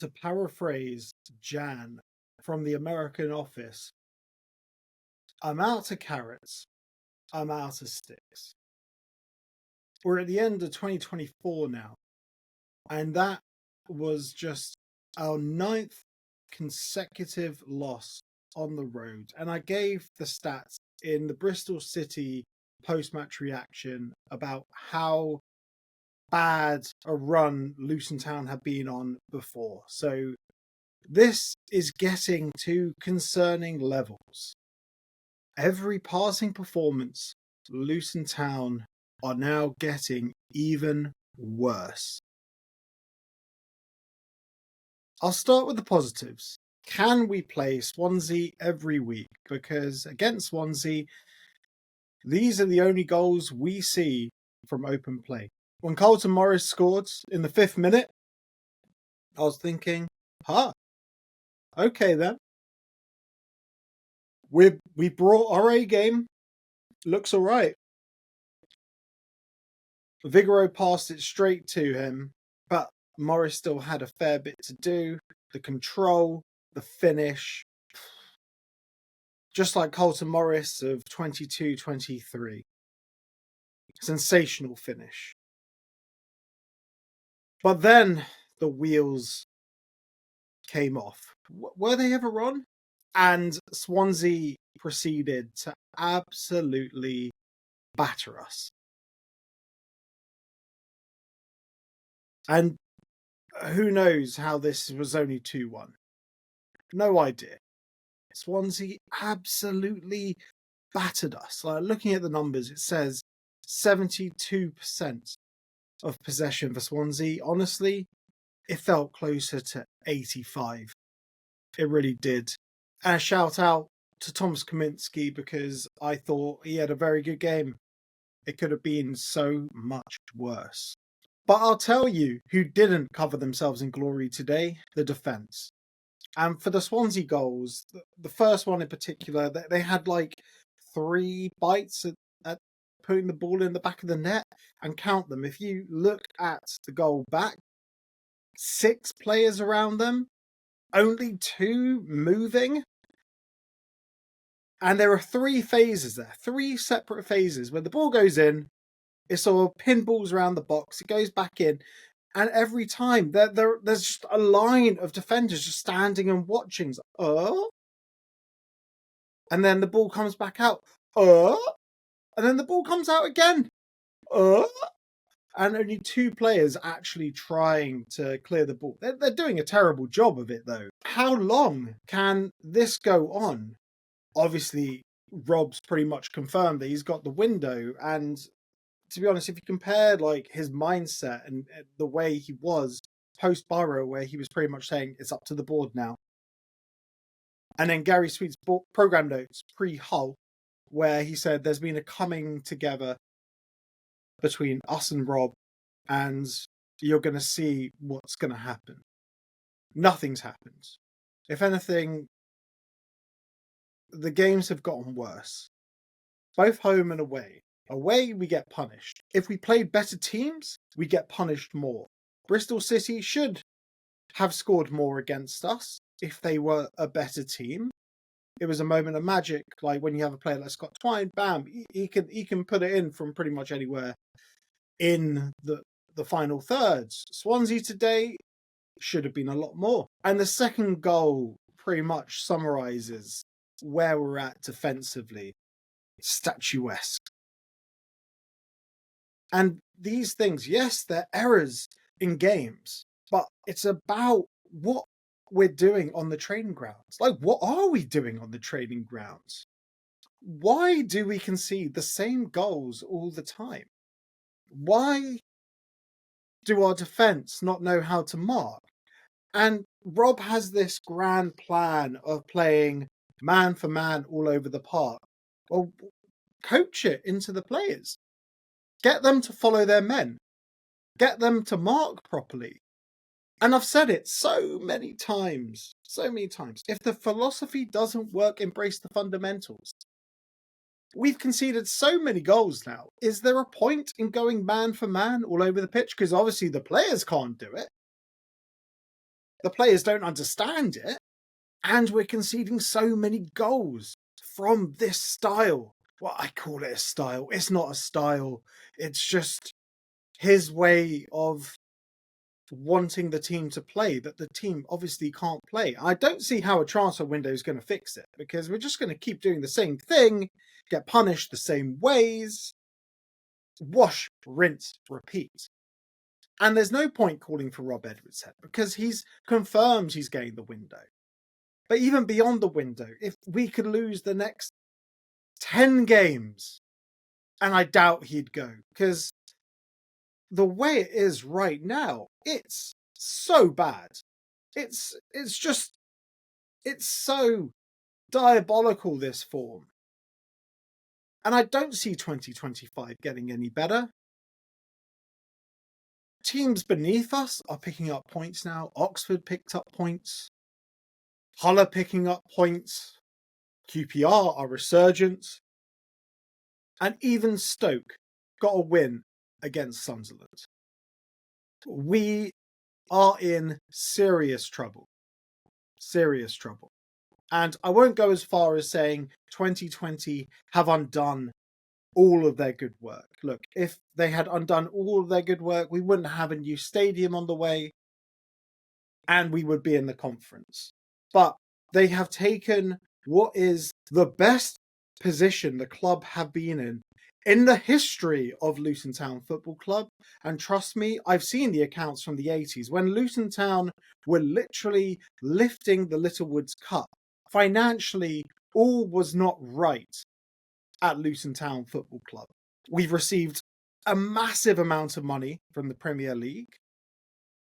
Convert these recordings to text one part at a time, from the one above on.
To paraphrase Jan from The American Office, I'm out of carrots, I'm out of sticks. We're at the end of 2024 now, and that was just our ninth consecutive loss on the road. And I gave the stats in the Bristol City post-match reaction about how bad a run Luton Town had been on before. So this is getting to concerning levels. Every passing performance, Luton Town are now getting even worse. I'll start with the positives. Can we play Swansea every week? Because against Swansea, these are the only goals we see from open play. When Carlton Morris scored in the 5th minute, I was thinking, okay then. We brought our A game. Looks all right. Vigoro passed it straight to him, but Morris still had a fair bit to do. The control, the finish, just like Carlton Morris of 22-23. Sensational finish. But then the wheels came off. Were they ever on? And Swansea proceeded to absolutely batter us. And who knows how this was only 2-1. No idea. Swansea absolutely battered us. Like, looking at the numbers, it says 72% of possession for Swansea. Honestly, it felt closer to 85. It really did. And a shout out to Thomas Kaminski, because I thought he had a very good game. It could have been so much worse. But I'll tell you who didn't cover themselves in glory today: the defence. And for the Swansea goals, the first one in particular, they had like 3 bites at putting the ball in the back of the net, and count them. If you look at the goal back, 6 players around them, only 2 moving. And there are 3 phases there, 3 separate phases. When the ball goes in, it sort of pinballs around the box, it goes back in, and every time there's just a line of defenders just standing and watching. And then the ball comes back out. And then the ball comes out again. And only 2 players actually trying to clear the ball. They're doing a terrible job of it, though. How long can this go on? Obviously, Rob's pretty much confirmed that he's got the window. And to be honest, if you compare like his mindset and the way he was post-Borough, where he was pretty much saying it's up to the board now. And then Gary Sweet's programme notes pre-Hull, where he said there's been a coming together between us and Rob, and you're going to see what's going to happen. Nothing's happened. If anything, the games have gotten worse, both home and away. Away, we get punished. If we played better teams, we get punished more. Bristol City should have scored more against us if they were a better team. It was a moment of magic, like when you have a player like Scott Twine, bam, he can put it in from pretty much anywhere in the final thirds. Swansea today should have been a lot more. And the second goal pretty much summarises where we're at defensively. Statuesque. And these things, yes, they're errors in games, but it's about what we're doing on the training grounds. Like, what are we doing on the training grounds? Why do we concede the same goals all the time? Why do our defence not know how to mark? And Rob has this grand plan of playing man for man all over the park. Well, coach it into the players. Get them to follow their men. Get them to mark properly. And I've said it so many times. If the philosophy doesn't work, embrace the fundamentals. We've conceded so many goals now. Is there a point in going man for man all over the pitch? Because obviously the players can't do it. The players don't understand it. And we're conceding so many goals from this style. Well, I call it a style. It's not a style. It's just his way of wanting the team to play that the team obviously can't play. I don't see how a transfer window is going to fix it, because we're just going to keep doing the same thing, get punished the same ways, wash, rinse, repeat. And there's no point calling for Rob Edwards' head, because he's confirmed he's getting the window. But even beyond the window, if we could lose the next 10 games, and I doubt he'd go, because the way it is right now, it's so bad. It's so diabolical, this form. And I don't see 2025 getting any better. Teams beneath us are picking up points now. Oxford picked up points. Hull are picking up points. QPR are resurgent. And even Stoke got a win against Sunderland. We are in serious trouble. Serious trouble. And I won't go as far as saying 2020 have undone all of their good work. Look, if they had undone all of their good work, we wouldn't have a new stadium on the way, and we would be in the conference. But they have taken what is the best position the club have been in the history of Luton Town Football Club. And trust me, I've seen the accounts from the 80s when Luton Town were literally lifting the Littlewoods Cup. Financially, all was not right at Luton Town Football Club. We've received a massive amount of money from the Premier League.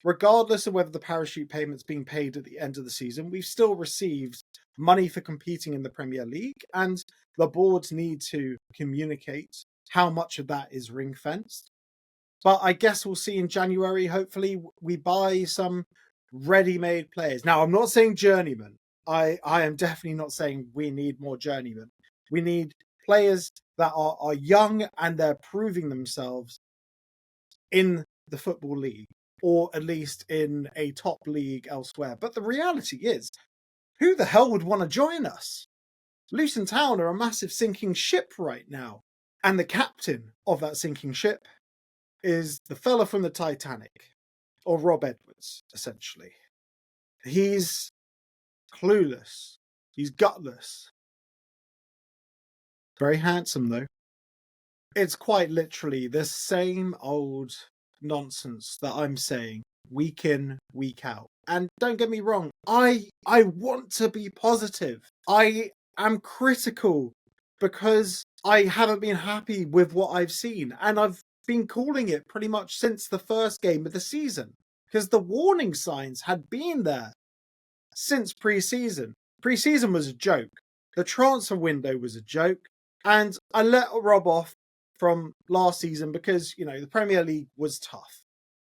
Regardless of whether the parachute payment's being paid at the end of the season, we've still received money for competing in the Premier League, and the boards need to communicate how much of that is ring-fenced. But I guess we'll see in January. Hopefully we buy some ready-made players. Now, I'm not saying journeymen. I am definitely not saying we need more journeymen. We need players that are young and they're proving themselves in the Football League, or at least in a top league elsewhere. But the reality is, who the hell would want to join us? Luton Town are a massive sinking ship right now. And the captain of that sinking ship is the fella from the Titanic, or Rob Edwards, essentially. He's clueless. He's gutless. Very handsome, though. It's quite literally the same old nonsense that I'm saying week in, week out. And don't get me wrong, I want to be positive. I am critical because I haven't been happy with what I've seen. And I've been calling it pretty much since the first game of the season, because the warning signs had been there since pre-season. Pre-season was a joke. The transfer window was a joke. And I let Rob off from last season because, the Premier League was tough.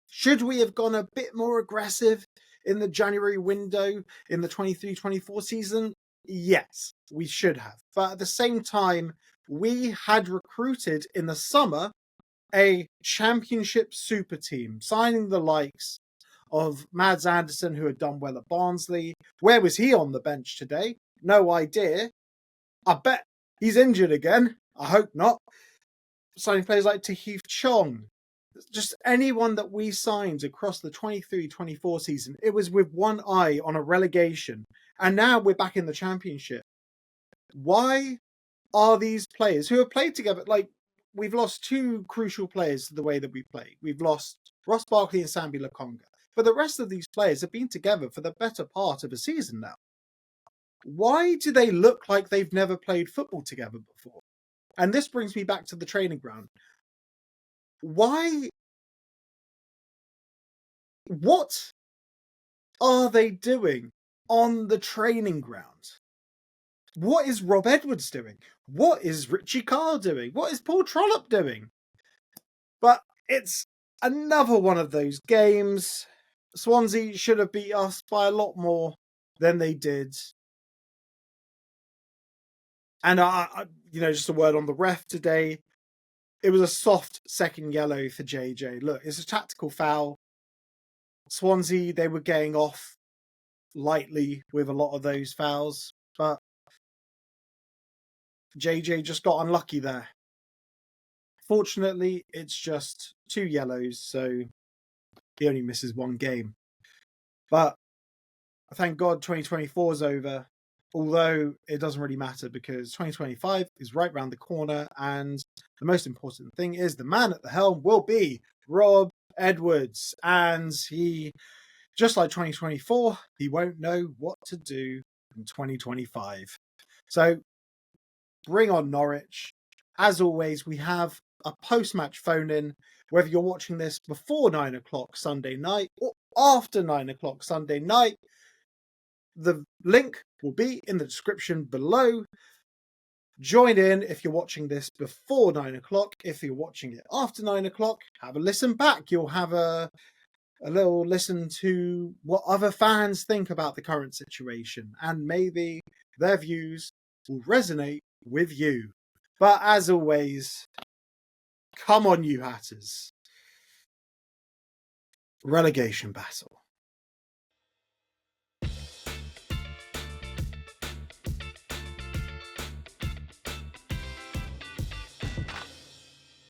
Should we have gone a bit more aggressive in the January window in the 23-24 season? Yes, we should have. But at the same time, we had recruited in the summer a championship super team, signing the likes of Mads Anderson, who had done well at Barnsley. Where was he on the bench today? No idea. I bet he's injured again. I hope not. Signing players like Tahith Chong. Just anyone that we signed across the 23-24 season, it was with one eye on a relegation. And now we're back in the championship. Why are these players who have played together, we've lost two crucial players to the way that we play. We've lost Ross Barkley and Sambi Lokonga. But the rest of these players have been together for the better part of a season now. Why do they look like they've never played football together before? And this brings me back to the training ground. Why? What are they doing on the training ground? What is Rob Edwards doing? What is Richie Carr doing? What is Paul Trollope doing? But it's another one of those games. Swansea should have beat us by a lot more than they did. And just a word on the ref today. It was a soft second yellow for JJ. Look, it's a tactical foul. Swansea, they were getting off lightly with a lot of those fouls, but JJ just got unlucky there. Fortunately, it's just 2 yellows, so he only misses 1 game. But thank God 2024 is over, although it doesn't really matter because 2025 is right round the corner, and the most important thing is the man at the helm will be Rob Edwards, and he, just like 2024, he won't know what to do in 2025. So bring on Norwich. As always, we have a post-match phone-in, whether you're watching this before 9 o'clock Sunday night or after 9 o'clock Sunday night. The link will be in the description below. Join in if you're watching this before 9 o'clock. If you're watching it after 9 o'clock, have a listen back. You'll have a little listen to what other fans think about the current situation, and maybe their views will resonate with you. But as always, come on, you Hatters. Relegation battle.